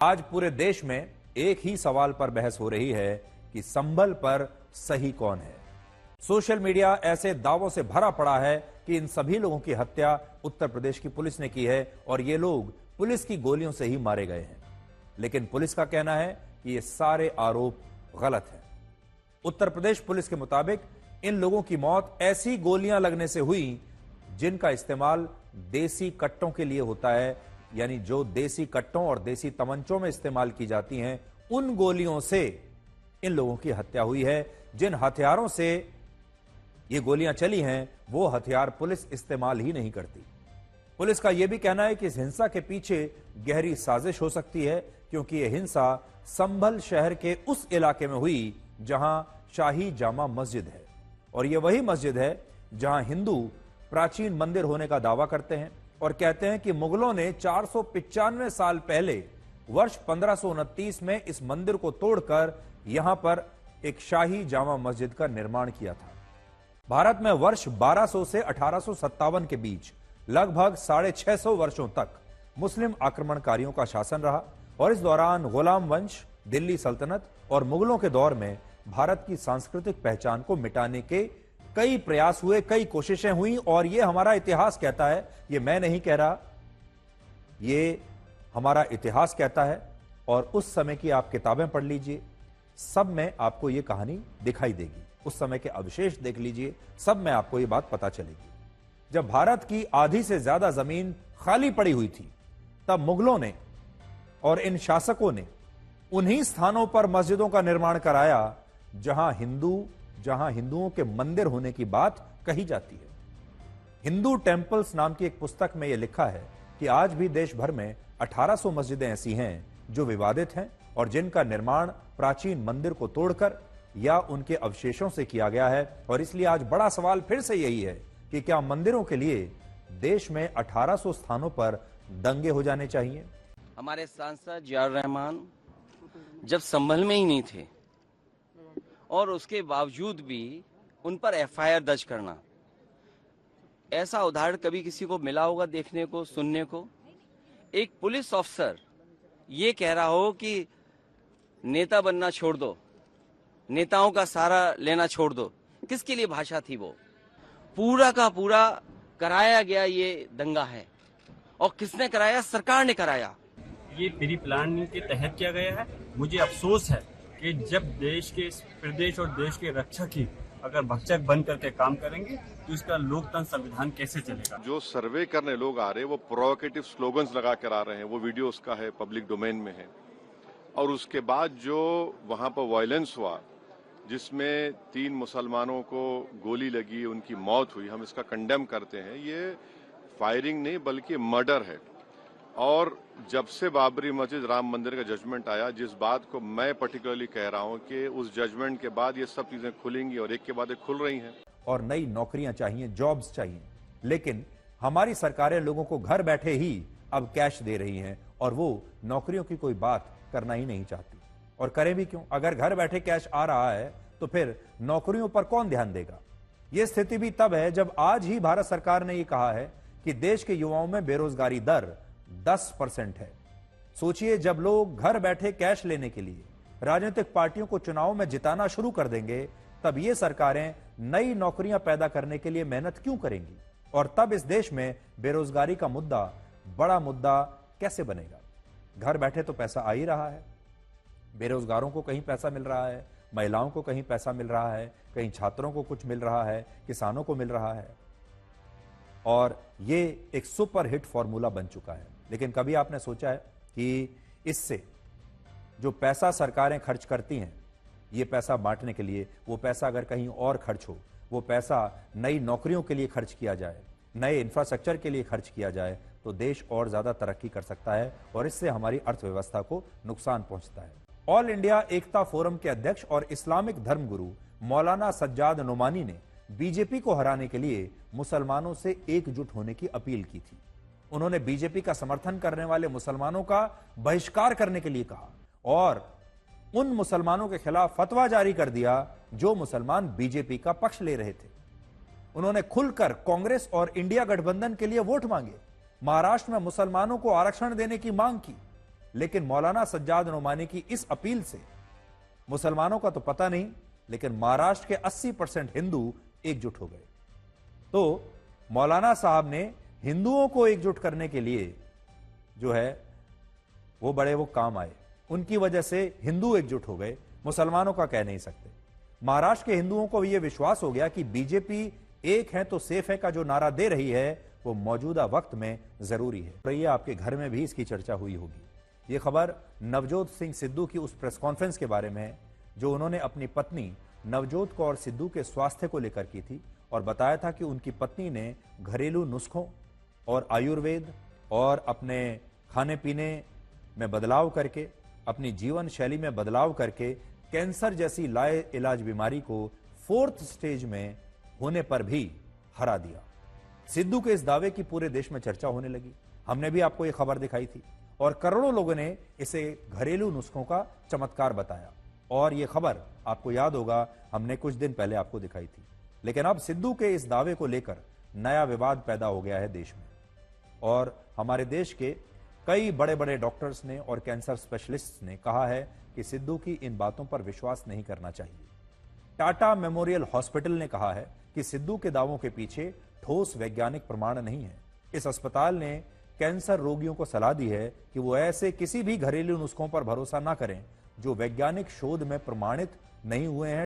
आज पूरे देश में एक ही सवाल पर बहस हो रही है कि संभल पर सही कौन है। सोशल मीडिया ऐसे दावों से भरा पड़ा है कि इन सभी लोगों की हत्या उत्तर प्रदेश की पुलिस ने की है और ये लोग पुलिस की गोलियों से ही मारे गए हैं। लेकिन पुलिस का कहना है कि ये सारे आरोप गलत हैं। उत्तर प्रदेश पुलिस के मुताबिक इन लोगों की मौत ऐसी गोलियां लगने से हुई जिनका इस्तेमाल देसी कट्टों के लिए होता है, यानी जो देसी कट्टों और देसी तमंचों में इस्तेमाल की जाती हैं, उन गोलियों से इन लोगों की हत्या हुई है। जिन हथियारों से ये गोलियां चली हैं वो हथियार पुलिस इस्तेमाल ही नहीं करती। पुलिस का यह भी कहना है कि इस हिंसा के पीछे गहरी साजिश हो सकती है, क्योंकि यह हिंसा संभल शहर के उस इलाके में हुई जहां शाही जामा मस्जिद है, और यह वही मस्जिद है जहां हिंदू प्राचीन मंदिर होने का दावा करते हैं और कहते हैं कि मुगलों ने 495 साल पहले वर्ष 1529 में इस मंदिर को तोड़कर यहां पर एक शाही जामा मस्जिद का निर्माण किया था। भारत में वर्ष 1200 से 1857 के बीच लगभग 650 वर्षों तक मुस्लिम आक्रमणकारियों का शासन रहा और इस दौरान गुलाम वंश, दिल्ली सल्तनत और मुगलों के दौर में भारत की सांस्कृतिक पहचान को मिटाने के कई प्रयास हुए, कई कोशिशें हुई। और यह हमारा इतिहास कहता है, यह मैं नहीं कह रहा, यह हमारा इतिहास कहता है। और उस समय की आप किताबें पढ़ लीजिए, सब में आपको यह कहानी दिखाई देगी। उस समय के अवशेष देख लीजिए, सब में आपको यह बात पता चलेगी। जब भारत की आधी से ज्यादा जमीन खाली पड़ी हुई थी, तब मुगलों ने और इन शासकों ने उन्हीं स्थानों पर मस्जिदों का निर्माण कराया जहां हिंदुओं के मंदिर होने की बात कही जाती है। हिंदू टेम्पल्स नाम की एक पुस्तक में यह लिखा है कि आज भी देश भर में 1800 मस्जिदें ऐसी हैं जो विवादित हैं और जिनका निर्माण प्राचीन मंदिर को तोड़कर या उनके अवशेषों से किया गया है। और इसलिए आज बड़ा सवाल फिर से यही है कि क्या मंदिरों के लिए देश में 1800 स्थानों पर दंगे हो जाने चाहिए? हमारे सांसद जियाउर रहमान जब संभल में ही नहीं थे और उसके बावजूद भी उन पर एफआईआर दर्ज करना, ऐसा उदाहरण कभी किसी को मिला होगा देखने को, सुनने को? एक पुलिस ऑफिसर ये कह रहा हो कि नेता बनना छोड़ दो, नेताओं का सहारा लेना छोड़ दो। किसके लिए भाषा थी वो? पूरा का पूरा कराया गया ये दंगा है। और किसने कराया? सरकार ने कराया। ये प्री प्लानिंग के तहत किया गया है। मुझे अफसोस है कि जब देश के प्रदेश और देश के रक्षक ही अगर भक्षक बन करके काम करेंगे तो इसका लोकतंत्र संविधान कैसे चलेगा? जो सर्वे करने लोग आ रहे हैं वो प्रोवोकेटिव स्लोगन्स लगा कर आ रहे हैं, वो वीडियो उसका है, पब्लिक डोमेन में है। और उसके बाद जो वहां पर वायलेंस हुआ जिसमें 3 मुसलमानों को गोली लगी, उनकी मौत हुई, हम इसका कंडेम करते हैं। ये फायरिंग नहीं बल्कि मर्डर है। और जब से बाबरी मस्जिद राम मंदिर का जजमेंट आया, जिस बात को मैं पर्टिकुलरली कह रहा हूं कि उस जजमेंट के बाद ये सब चीजें खुलेंगी और एक के बाद एक खुल रही हैं। और नई नौकरियां चाहिए, जॉब्स चाहिए, लेकिन हमारी सरकारें लोगों को घर बैठे ही अब कैश दे रही हैं और वो नौकरियों की कोई बात करना ही नहीं चाहती। और करें भी क्यों? अगर घर बैठे कैश आ रहा है तो फिर नौकरियों पर कौन ध्यान देगा? यह स्थिति भी तब है जब आज ही भारत सरकार ने यह कहा है कि देश के युवाओं में बेरोजगारी दर 10% है। सोचिए, जब लोग घर बैठे कैश लेने के लिए राजनीतिक पार्टियों को चुनाव में जिताना शुरू कर देंगे, तब ये सरकारें नई नौकरियां पैदा करने के लिए मेहनत क्यों करेंगी? और तब इस देश में बेरोजगारी का मुद्दा बड़ा मुद्दा कैसे बनेगा? घर बैठे तो पैसा आ ही रहा है, बेरोजगारों को कहीं पैसा मिल रहा है, महिलाओं को कहीं पैसा मिल रहा है, कहीं छात्रों को कुछ मिल रहा है, किसानों को मिल रहा है, और ये एक सुपर हिट फॉर्मूला बन चुका है। लेकिन कभी आपने सोचा है कि इससे जो पैसा सरकारें खर्च करती हैं, ये पैसा बांटने के लिए, वो पैसा अगर कहीं और खर्च हो, वो पैसा नई नौकरियों के लिए खर्च किया जाए, नए इंफ्रास्ट्रक्चर के लिए खर्च किया जाए, तो देश और ज्यादा तरक्की कर सकता है और इससे हमारी अर्थव्यवस्था को नुकसान पहुंचता है। ऑल इंडिया एकता फोरम के अध्यक्ष और इस्लामिक धर्मगुरु मौलाना सज्जाद नोमानी ने बीजेपी को हराने के लिए मुसलमानों से एकजुट होने की अपील की थी। उन्होंने बीजेपी का समर्थन करने वाले मुसलमानों का बहिष्कार करने के लिए कहा और उन मुसलमानों के खिलाफ फतवा जारी कर दिया जो मुसलमान बीजेपी का पक्ष ले रहे थे। उन्होंने खुलकर कांग्रेस और इंडिया गठबंधन के लिए वोट मांगे, महाराष्ट्र में मुसलमानों को आरक्षण देने की मांग की लेकिन मौलाना सज्जाद नोमानी की इस अपील से मुसलमानों का तो पता नहीं, लेकिन महाराष्ट्र के 80% हिंदू एकजुट हो गए। तो मौलाना साहब ने हिंदुओं को एकजुट करने के लिए जो है वो काम आए, उनकी वजह से हिंदू एकजुट हो गए, मुसलमानों का कह नहीं सकते। महाराष्ट्र के हिंदुओं को यह विश्वास हो गया कि बीजेपी एक है तो सेफ है का जो नारा दे रही है वो मौजूदा वक्त में जरूरी है। तो ये आपके घर में भी इसकी चर्चा हुई होगी। ये खबर नवजोत सिंह सिद्धू की उस प्रेस कॉन्फ्रेंस के बारे में है जो उन्होंने अपनी पत्नी नवजोत कौर सिद्धू के स्वास्थ्य को लेकर की थी और बताया था कि उनकी पत्नी ने घरेलू नुस्खों और आयुर्वेद और अपने खाने पीने में बदलाव करके, अपनी जीवन शैली में बदलाव करके कैंसर जैसी लाए इलाज बीमारी को 4th स्टेज में होने पर भी हरा दिया। सिद्धू के इस दावे की पूरे देश में चर्चा होने लगी। हमने भी आपको यह खबर दिखाई थी और करोड़ों लोगों ने इसे घरेलू नुस्खों का चमत्कार बताया और यह खबर आपको याद होगा हमने कुछ दिन पहले आपको दिखाई थी। लेकिन अब सिद्धू के इस दावे को लेकर नया विवाद पैदा हो गया है देश में और हमारे देश के कई बड़े बड़े डॉक्टर्स ने और कैंसर स्पेशलिस्ट्स ने कहा है कि सिद्धू की इन बातों पर विश्वास नहीं करना चाहिए। टाटा मेमोरियल हॉस्पिटल ने कहा है कि सिद्धू के दावों के पीछे ठोस वैज्ञानिक प्रमाण नहीं है। इस अस्पताल ने कैंसर रोगियों को सलाह दी है कि वो ऐसे किसी भी घरेलू नुस्खों पर भरोसा ना करें जो वैज्ञानिक शोध में प्रमाणित नहीं हुए हैं।